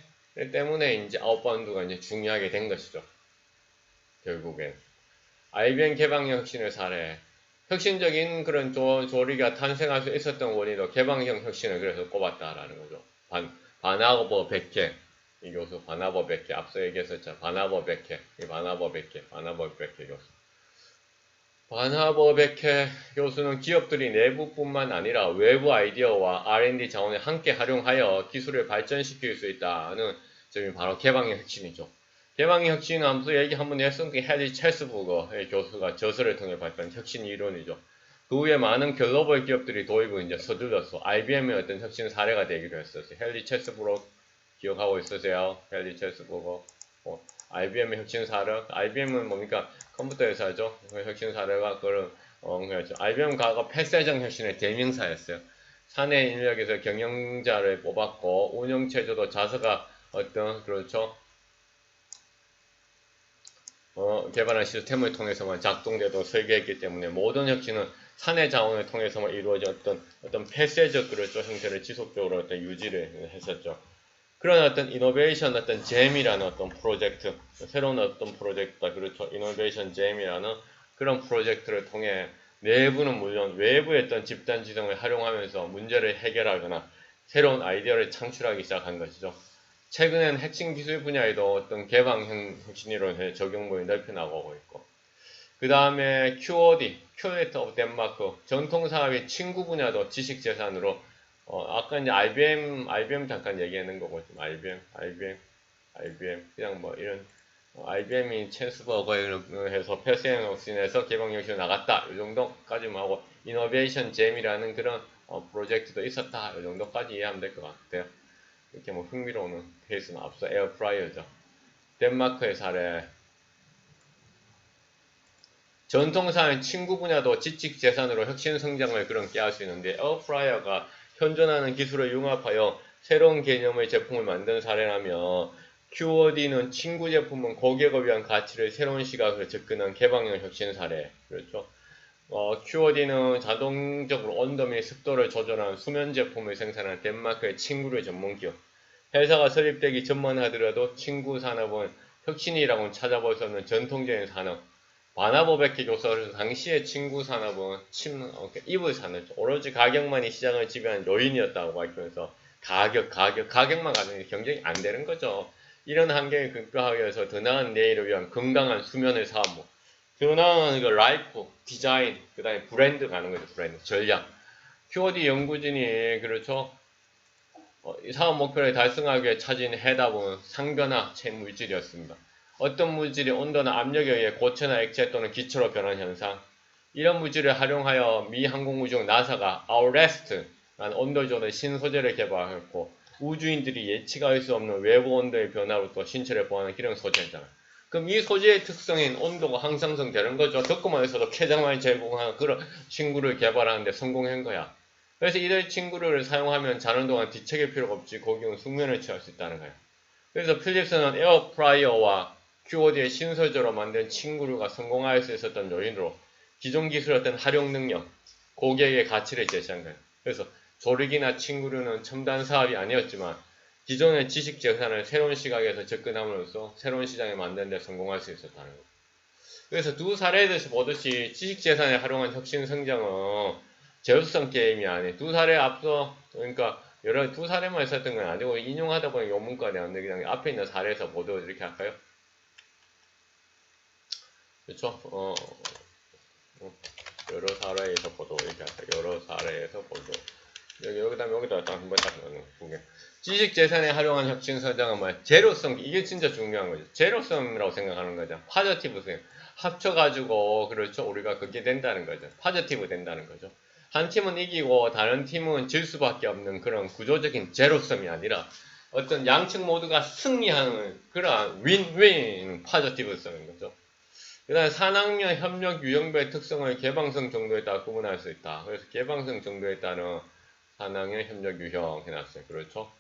때문에 이제 아웃바운드가 이제 중요하게 된 것이죠. 결국엔 IBM 개방형 혁신의 사례. 혁신적인 그런 조리가 탄생할 수 있었던 원인도 개방형 혁신을 그래서 꼽았다라는 거죠. 바나버 베케 이 교수 바나버 베케 앞서 얘기했었죠. 바나버 베케 교수. 바나버 베케 교수는 기업들이 내부뿐만 아니라 외부 아이디어와 R&D 자원을 함께 활용하여 기술을 발전시킬 수 있다는 점이 바로 개방형 혁신이죠. 개방형 혁신은 앞서 얘기 한번 했던 그 헨리 첼스버거 교수가 저서를 통해 발표한 혁신 이론이죠. 그 후에 많은 글로벌 기업들이 도입을 이제 서둘러서 IBM의 어떤 혁신 사례가 되기로 했었어요. 헨리 첼스버거 기억하고 있으세요? 헨리 첼스버거. IBM의 혁신 사례. IBM은 뭡니까? 컴퓨터 회사죠. 혁신 사례가 그런 그렇죠. IBM 과거 폐쇄적 혁신의 대명사였어요. 사내 인력에서 경영자를 뽑았고 운영 체제도 자사가 어떤 그렇죠. 개발한 시스템을 통해서만 작동되도록 설계했기 때문에 모든 혁신은 사내 자원을 통해서만 이루어졌던 어떤 폐쇄적 그렇죠 형태를 지속적으로 어떤 유지를 했었죠. 그런 어떤 이노베이션 어떤 잼이라는 어떤 프로젝트, 새로운 어떤 프로젝트다 그렇죠. 이노베이션 잼이라는 그런 프로젝트를 통해 내부는 물론 외부의 어떤 집단 지성을 활용하면서 문제를 해결하거나 새로운 아이디어를 창출하기 시작한 것이죠. 최근엔 핵심 기술 분야에도 어떤 개방형 혁신이론의 적용범위 넓혀나가고 있고, 그 다음에 QOD, 큐레이터 오브 덴마크, 전통사업의 친구 분야도 지식재산으로, 아까 이제 IBM 잠깐 얘기하는 거고, 좀 IBM, 그냥 뭐 이런, IBM이 첼스버거에 해서 폐쇄형 혁신에서 개방형식으로 나갔다. 이 정도까지만 하고, 이노베이션 잼이라는 그런 프로젝트도 있었다. 이 정도까지 이해하면 될 것 같아요. 이렇게 뭐 흥미로운 케이스는 앞서 에어프라이어죠. 덴마크의 사례. 전통사회 친구 분야도 지식 재산으로 혁신 성장을 그런 깨할 수 있는데 에어프라이어가 현존하는 기술을 융합하여 새로운 개념의 제품을 만든 사례라면 QOD는 친구 제품은 고객을 위한 가치를 새로운 시각으로 접근한 개방형 혁신 사례. 그렇죠. QOD는 자동적으로 온도 및 습도를 조절하는 수면 제품을 생산하는 덴마크의 친구를 전문 기업. 회사가 설립되기 전만 하더라도 친구 산업은 혁신이라고는 찾아볼 수 없는 전통적인 산업. 바나보베키 교수는 당시의 친구 산업은 이불 산업, 오로지 가격만이 시장을 지배한 요인이었다고 밝히면서 가격만 가지고 경쟁이 안 되는 거죠. 이런 환경에 극복하기 위해서 더 나은 내일을 위한 건강한 수면의 사무, 더 나은 라이프, 디자인, 그 다음에 브랜드 가는 거죠. 브랜드, 전략. QOD 연구진이, 그렇죠. 이 사업 목표를 달성하기 위해 찾은 해답은 상변화 체물질이었습니다. 어떤 물질이 온도나 압력에 의해 고체나 액체 또는 기체로 변하는 현상. 이런 물질을 활용하여 미 항공우주국 나사가 아우레스트라는 온도 조절 신소재를 개발했고, 우주인들이 예측할 수 없는 외부 온도의 변화로부터 신체를 보호하는 기능 소재잖아요. 그럼 이 소재의 특성인 온도가 항상성 되는 거죠. 듣고만 있어도 쾌적만 제공하는 그런 친구를 개발하는데 성공한 거야. 그래서 이들 친구를 사용하면 자는 동안 뒤척일 필요가 없이 고객은 숙면을 취할 수 있다는 거예요. 그래서 필립스는 에어프라이어와 QOD의 신소재로 만든 친구류가 성공할 수 있었던 요인으로 기존 기술의 어떤 활용 능력, 고객의 가치를 제시한 거예요. 그래서 조리기나 친구류는 첨단 사업이 아니었지만 기존의 지식 재산을 새로운 시각에서 접근함으로써 새로운 시장에 만드는 데 성공할 수 있었다는 거예요. 그래서 두 사례에 대해서 보듯이 지식 재산을 활용한 혁신 성장은 제로섬 게임이 아닌 두 사례 앞서, 그러니까 여러 두 사례만 있었던 건 아니고 인용하다 보니 요 문과에 안 되기 때문에 앞에 있는 사례에서 보도 이렇게 할까요? 그렇죠? 여러 사례에서 보도 이렇게 할까요? 여러 사례에서 보도. 여기다 딱 한번 딱 보게. 지식 재산에 활용한 혁신 성장은 뭐야? 제로섬, 이게 진짜 중요한 거죠. 제로섬이라고 생각하는 거죠. 파저티브 성 합쳐가지고, 그렇죠? 우리가 그게 된다는 거죠. 파저티브 된다는 거죠. 한 팀은 이기고 다른 팀은 질 수밖에 없는 그런 구조적인 제로섬이 아니라 어떤 양측 모두가 승리하는 그런 윈윈 파저티브성인 거죠. 그 다음에 산학년 협력 유형별 특성을 개방성 정도에 따라 구분할 수 있다. 그래서 개방성 정도에 따른 산학년 협력 유형 해놨어요. 그렇죠?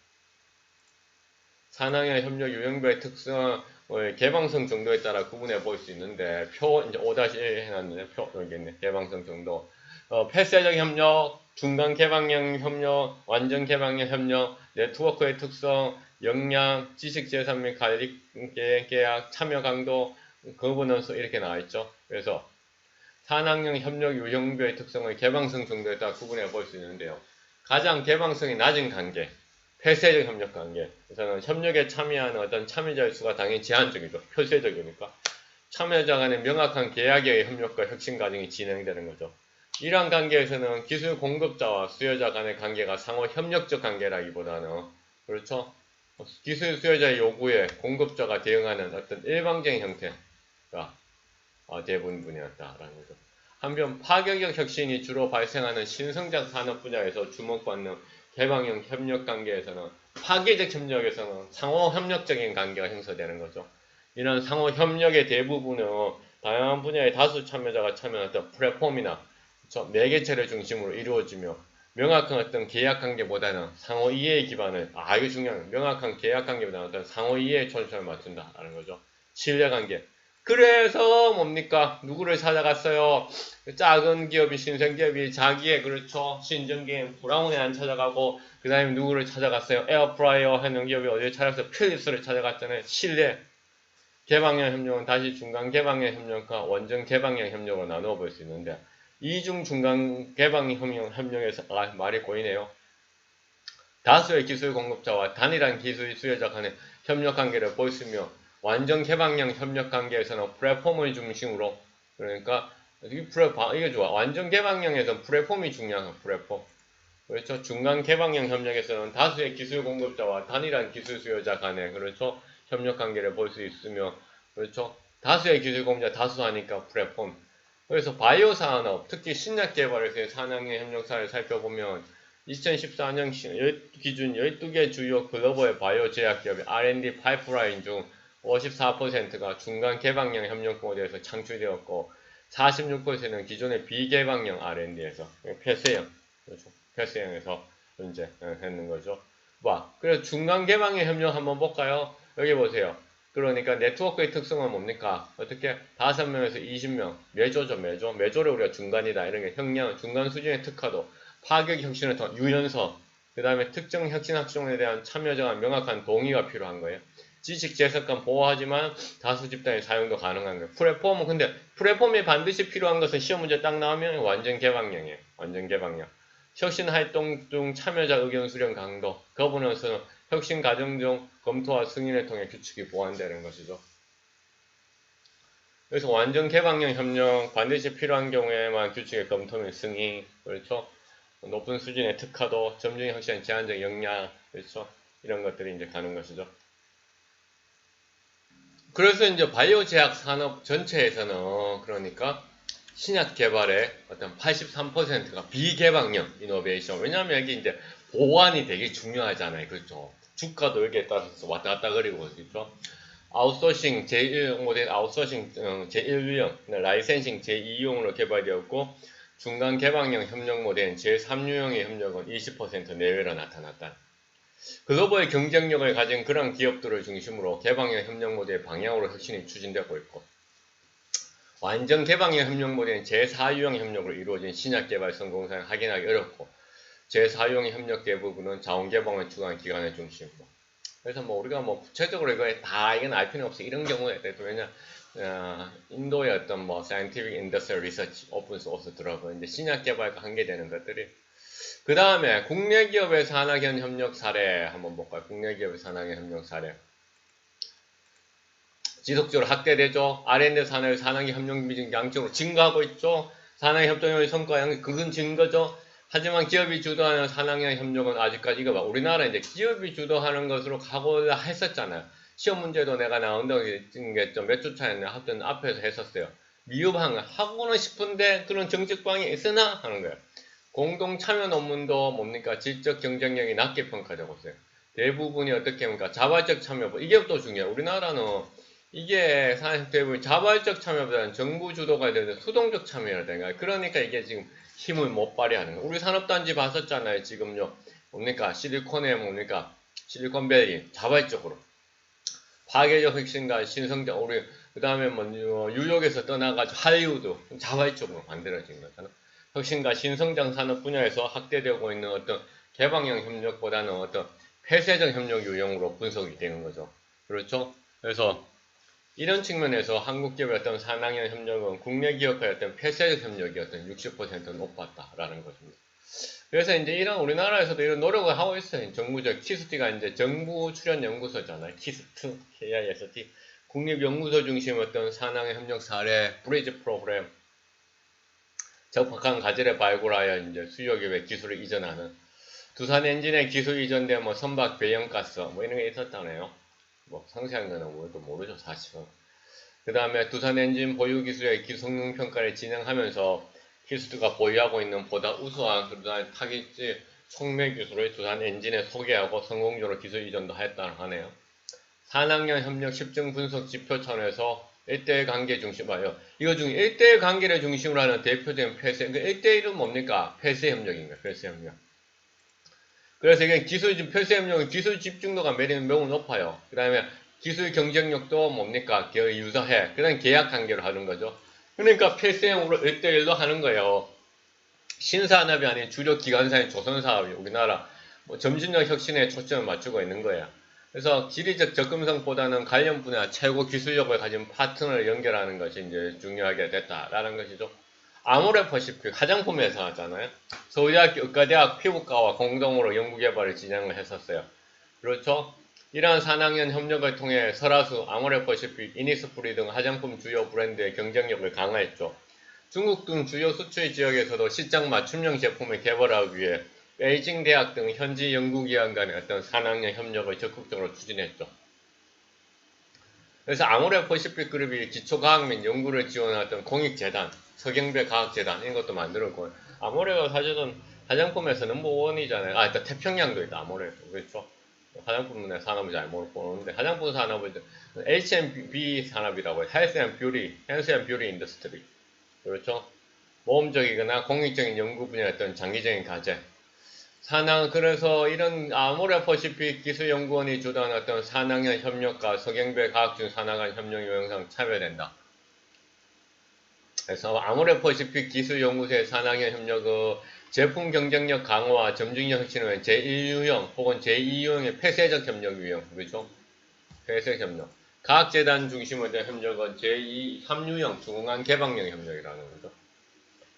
산학년 협력 유형별 특성을 개방성 정도에 따라 구분해 볼 수 있는데 표 이제 5-1 해놨는데 표 여기 있네. 개방성 정도. 폐쇄적 협력, 중간 개방형 협력, 완전 개방형 협력, 네트워크의 특성, 역량, 지식 재산 및 관리 계약, 참여 강도, 거버넌스 이렇게 나와 있죠. 그래서 산학형 협력 유형별의 특성을 개방성 정도에 따라 구분해 볼 수 있는데요. 가장 개방성이 낮은 관계, 폐쇄적 협력 관계에서는 협력에 참여하는 어떤 참여자의 수가 당연히 제한적이죠. 폐쇄적이니까. 참여자 간의 명확한 계약의 협력과 혁신 과정이 진행되는 거죠. 이러한 관계에서는 기술 공급자와 수요자 간의 관계가 상호 협력적 관계라기보다는, 그렇죠? 기술 수요자의 요구에 공급자가 대응하는 어떤 일방적인 형태가 대부분이었다라는 거죠. 한편 파격적 혁신이 주로 발생하는 신성장 산업 분야에서 주목받는 개방형 협력 관계에서는 파괴적 협력에서는 상호 협력적인 관계가 형성되는 거죠. 이런 상호 협력의 대부분은 다양한 분야의 다수 참여자가 참여했던 플랫폼이나 매개체를 중심으로 이루어지며 명확한 어떤 계약 관계보다는 상호 이해에 기반을 이거 중요한 명확한 계약 관계보다는 어떤 상호 이해에 초점을 맞춘다라는 거죠. 신뢰 관계. 그래서 뭡니까? 누구를 찾아갔어요? 작은 기업이 신생기업이 자기의 그렇죠 신전기업 브라운에 안 찾아가고 그 다음에 누구를 찾아갔어요? 에어프라이어 하는 기업이 어디를 찾아가서 필립스를 찾아갔잖아요. 신뢰. 개방형 협력은 다시 중간 개방형 협력과 원전 개방형 협력으로 나누어 볼 수 있는데 이중 중간 개방형 협력에서 말이 고이네요. 다수의 기술 공급자와 단일한 기술 수요자 간의 협력 관계를 보였으며 완전 개방형 협력 관계에서는 플랫폼을 중심으로 그러니까 이게 좋아. 완전 개방형에서는 플랫폼이 중요한 플랫폼. 그렇죠. 중간 개방형 협력에서는 다수의 기술 공급자와 단일한 기술 수요자 간의 그렇죠. 협력 관계를 볼 수 있으며 그렇죠. 다수의 기술 공급자 다수하니까 플랫폼. 그래서 바이오 산업, 특히 신약 개발에서의 산학의 협력사를 살펴보면 2014년 기준 12개 주요 글로벌 바이오 제약기업의 R&D 파이프라인 중 54%가 중간 개방형 협력 모델에서 창출되었고 46%는 기존의 비개방형 R&D에서 폐쇄형, 그렇죠. 폐쇄형에서 현재 했는 거죠. 그래서 중간 개방형 협력 한번 볼까요? 여기 보세요. 그러니까 네트워크의 특성은 뭡니까? 어떻게 5명에서 20명 매조죠, 매조. 매조를 우리가 중간이다. 이런 게 형량, 중간 수준의 특화도, 파격 혁신을 통한 유연성, 그 다음에 특정 혁신 학종에 대한 참여자가 명확한 동의가 필요한 거예요. 지식 재석감 보호하지만 다수 집단의 사용도 가능한 거예요. 플랫폼은 근데 플랫폼이 반드시 필요한 것은 시험 문제 딱 나오면 완전 개방형이에요. 완전 개방형. 혁신 활동 중 참여자 의견 수렴 강도, 거부넌스는 혁신 과정 중 검토와 승인을 통해 규칙이 보완되는 것이죠. 그래서 완전 개방형 협력, 반드시 필요한 경우에만 규칙의 검토 및 승인, 그렇죠? 높은 수준의 특화도, 점중 혁신의 제한적 역량, 그렇죠? 이런 것들이 이제 가는 것이죠. 그래서 이제 바이오 제약 산업 전체에서는 그러니까 신약 개발의 어떤 83%가 비개방형 이노베이션. 왜냐하면 여기 이제 보완이 되게 중요하잖아요. 그렇죠? 주가도 여기에 따라서 왔다 갔다 그리고, 그렇죠? 아웃소싱 제1 모델 아웃소싱 제1유형, 라이센싱 제2유형으로 개발되었고, 중간 개방형 협력 모델 제3유형의 협력은 20% 내외로 나타났다. 글로벌 경쟁력을 가진 그런 기업들을 중심으로 개방형 협력 모델 방향으로 혁신이 추진되고 있고, 완전 개방형 협력 모델은 제4유형 협력으로 이루어진 신약 개발 성공사를 확인하기 어렵고, 제4유형 협력 대부분은 자원 개방을 추구하는 기관의 중심으로. 그래서 뭐 우리가 뭐 구체적으로 이거 다 이건 알 필요 없어. 이런 경우에 왜냐 인도의 어떤 뭐 scientific industrial research 오픈 소스 들어가 이제 신약 개발과 관계되는 것들이. 그 다음에 국내 기업의 산학연 협력 사례 한번 볼까요? 국내 기업의 산학연 협력 사례. 지속적으로 확대되죠. R&D 산업의 산학연 협력 비중 양적으로 증가하고 있죠. 산학연 협동의 성과 양 그건 증거죠. 하지만 기업이 주도하는 산학연 협력은 아직까지 이거 봐. 우리나라 이제 기업이 주도하는 것으로 가고 했었잖아요. 시험 문제도 내가 나온다고 했던 게 몇 주 차였나 하여튼 앞에서 했었어요. 미흡한 거 하고는 싶은데 그런 정책방이 있으나 하는 거예요. 공동 참여 논문도 뭡니까? 질적 경쟁력이 낮게 평가되고 있어요. 대부분이 어떻게 합니까? 자발적 참여. 이게 또 중요해요. 우리나라는 이게 사실 대부분 자발적 참여보다는 정부 주도가 되는 수동적 참여라든가. 그러니까 이게 지금 힘을 못 발휘하는 거예요. 우리 산업단지 봤었잖아요. 지금요. 뭡니까? 실리콘에 뭡니까? 실리콘밸리 자발적으로. 파괴적 혁신과 신성장. 우리 그 다음에 뭐 뉴욕에서 떠나가지고 할리우드 자발적으로 만들어진 거잖아. 혁신과 신성장 산업 분야에서 확대되고 있는 어떤 개방형 협력보다는 어떤 폐쇄적 협력 유형으로 분석이 되는 거죠. 그렇죠? 그래서 이런 측면에서 한국 기업의 어떤 산학연 협력은 국내 기업과의 어떤 폐쇄적 협력이 어떤 60% 높았다라는 것입니다. 그래서 이제 이런 우리나라에서도 이런 노력을 하고 있어요. 정부적 키스트가 이제 정부 출연 연구소잖아요. 키스트, KIST. 국립연구소 중심 어떤 산학연 협력 사례, 브리지 프로그램, 적합한 가지를 발굴하여 이제 수요기업의 기술을 이전하는 두산 엔진의 기술 이전된 뭐 선박 배연가스 뭐 이런 게 있었잖아요. 뭐 상세한 거는 우리도 모르죠 사실은. 그 다음에 두산 엔진 보유 기술의 성능 평가를 진행하면서 키스트가 보유하고 있는 보다 우수한 그다음 타깃지 촉매 기술을 두산 엔진에 소개하고 성공적으로 기술 이전도 했다고 하네요. 산학연 협력 10중 분석 지표 차원에서 1대1 관계 중심하여 이거 중 1대1 관계를 중심으로 하는 대표적인 폐쇄 그 1대1은 뭡니까? 폐쇄 협력인가요? 폐쇄 협력. 그래서 이게 기술 폐쇄 협력은 기술 집중도가 매우 높아요. 그 다음에 기술 경쟁력도 뭡니까? 유사해. 그 다음에 계약 관계로 하는 거죠. 그러니까 폐쇄형으로 1대1로 하는 거예요. 신산업이 아닌 주력 기관사인 조선사업이 우리나라 뭐 점진적 혁신에 초점을 맞추고 있는 거예요. 그래서 지리적 접근성보다는 관련 분야 최고 기술력을 가진 파트너를 연결하는 것이 이제 중요하게 됐다라는 것이죠. 아모레퍼시픽 화장품 회사 하잖아요. 서울대학교 의과대학 피부과와 공동으로 연구개발을 진행을 했었어요. 그렇죠? 이러한 산학연 협력을 통해 설화수, 아모레퍼시픽, 이니스프리 등 화장품 주요 브랜드의 경쟁력을 강화했죠. 중국 등 주요 수출 지역에서도 시장 맞춤형 제품을 개발하기 위해 베이징 대학 등 현지 연구기관 간의 어떤 산학연 협력을 적극적으로 추진했죠. 그래서 아모레퍼시픽 그룹이 기초과학 및 연구를 지원하던 공익재단, 서경배 과학재단 이런 것도 만들었고 아모레가 사실은 화장품에서 넘버원이잖아요. 아, 일단 태평양도 있다. 아모레 그렇죠. 화장품 산업을 잘 모르는데 화장품 산업을 H&B 산업이라고 해요. Health and Beauty Industry. 그렇죠. 모험적이거나 공익적인 연구 분야의 어떤 장기적인 과제. 그래서 이런 아모레퍼시픽 기술연구원이 주도한 어떤 산학연 협력과 서경배 과학중 산학연 협력이 영상 차별된다. 그래서 아모레퍼시픽 기술연구소의 산학연 협력은 제품 경쟁력 강화와 점증력 혁신을 위한 제1유형 혹은 제2유형의 폐쇄적 협력 유형, 그렇죠? 폐쇄 협력. 과학재단 중심으로 된 협력은 제2, 3유형 중간 개방형 협력이라는 거죠.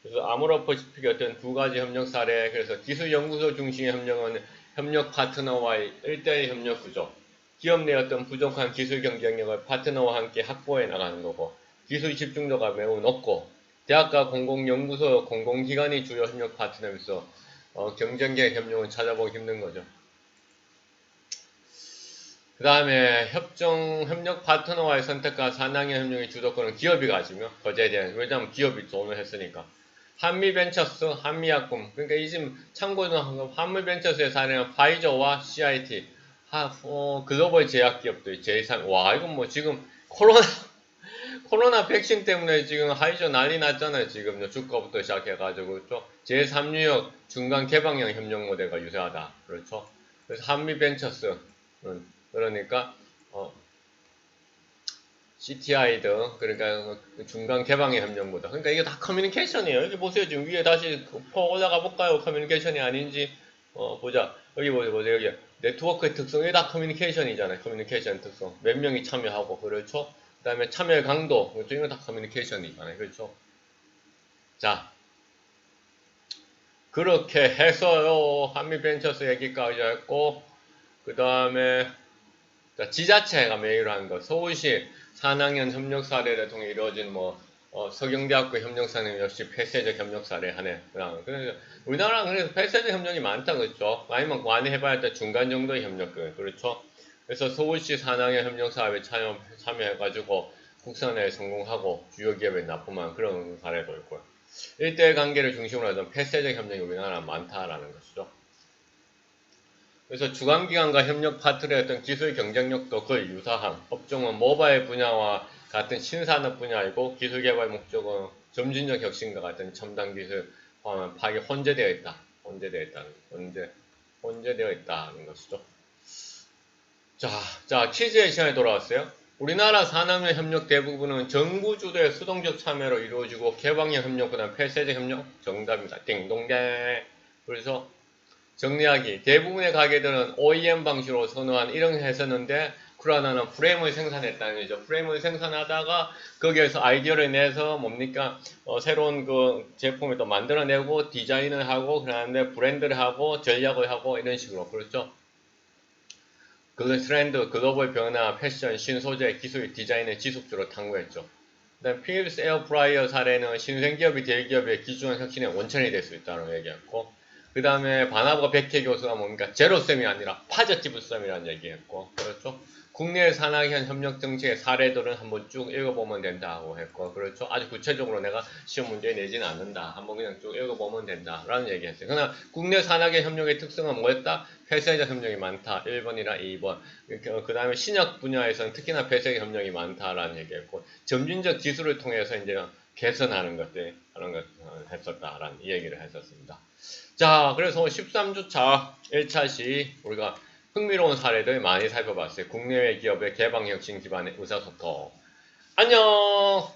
그래서 아모레퍼시픽의 어떤 두 가지 협력 사례, 그래서 기술연구소 중심의 협력은 협력 파트너와의 1대1 협력 구조. 기업 내 어떤 부족한 기술 경쟁력을 파트너와 함께 확보해 나가는 거고, 기술 집중도가 매우 높고, 대학과 공공연구소, 공공기관이 주요 협력 파트너로서 경쟁계 협력은 찾아보기 힘든 거죠. 그 다음에 협력 파트너와의 선택과 산학연 협력의 주도권은 기업이 가지며 거제에 대한, 왜냐하면 기업이 돈을 했으니까. 한미벤처스, 한미약품, 그러니까 이 지금 참고로 한미벤처스의 사례는 파이저와 CIT, 글로벌 제약기업들 제3, 와 이건 뭐 지금 코로나 백신 때문에 지금 하이저 난리 났잖아요. 지금 주가부터 시작해가지고 또 제3유형 중간 개방형 협력 모델과 유사하다. 그렇죠. 그래서 한미벤처스, 그러니까 CTI 등, 그러니까 중간 개방의 협력보다. 그러니까 이게 다 커뮤니케이션이에요. 여기 보세요. 지금 위에 다시 올라가 볼까요? 커뮤니케이션이 아닌지. 보자. 여기 보세요. 여기 네트워크의 특성. 이게 다 커뮤니케이션이잖아요. 커뮤니케이션 특성. 몇 명이 참여하고, 그렇죠? 그 다음에 참여 강도. 그렇죠? 이건 다 커뮤니케이션이잖아요. 그렇죠? 자. 그렇게 해서요. 한미벤처스 얘기까지 했고, 그 다음에 지자체가 매일한 것, 서울시 산학연 협력 사례를 통해 이루어진 서경대학교 협력 사례 역시 폐쇄적 협력 사례 하네. 그래서 우리나라는 그래서 폐쇄적 협력이 많다, 그렇죠? 아니면 관해해봐야 될 중간 정도의 협력, 그렇죠? 그래서 서울시 산학연 협력 사업에 참여해가지고 국산에 성공하고 주요 기업에 납품한 그런 사례도 있고요. 일대일 관계를 중심으로 하던 폐쇄적 협력이 우리나라 많다라는 것이죠. 그래서 주관기관과 협력 파트너의 어떤 기술 경쟁력도 거의 유사한, 업종은 모바일 분야와 같은 신산업 분야이고 기술 개발 목적은 점진적 혁신과 같은 첨단 기술 파악이 혼재되어 있다는 것이죠. 자, 퀴즈의 시간이 돌아왔어요. 우리나라 산학연 협력 대부분은 정부 주도의 수동적 참여로 이루어지고 개방형 협력보다는 폐쇄적 협력 정답입니다. 띵동댕. 그래서 정리하기. 대부분의 가게들은 OEM 방식으로 선호한 이런 회사인데 쿠라나는 프레임을 생산했다는 거죠. 프레임을 생산하다가 거기에서 아이디어를 내서 뭡니까? 새로운 그 제품을 또 만들어내고 디자인을 하고 그러는데 브랜드를 하고 전략을 하고 이런 식으로. 그렇죠? 그 트렌드, 글로벌 변화, 패션, 신소재, 기술, 디자인을 지속적으로 탐구했죠. 그다음 필립스 에어프라이어 사례는 신생기업이 대기업의 기준한 혁신의 원천이 될 수 있다고 얘기했고, 그 다음에 바나버 백혜 교수가 뭡니까? 제로쌤이 아니라 파저티브 쌤이라는 얘기했고, 그렇죠? 국내 산학연 협력 정책의 사례들은 한번 쭉 읽어보면 된다고 했고, 그렇죠? 아주 구체적으로 내가 시험 문제에 내지는 않는다. 한번 그냥 쭉 읽어보면 된다라는 얘기했어요. 그러나 국내 산학연 협력의 특성은 뭐였다? 폐쇄적 협력이 많다. 1번이나 2번. 그 다음에 신약 분야에서는 특히나 폐쇄적 협력이 많다라는 얘기했고, 점진적 기술을 통해서 이제 개선하는 것들, 그런 것 했었다라는 얘기를 했었습니다. 자, 그래서 13주차 1차시 우리가 흥미로운 사례들 많이 살펴봤어요. 국내외 기업의 개방혁신 기반의 의사소통. 안녕!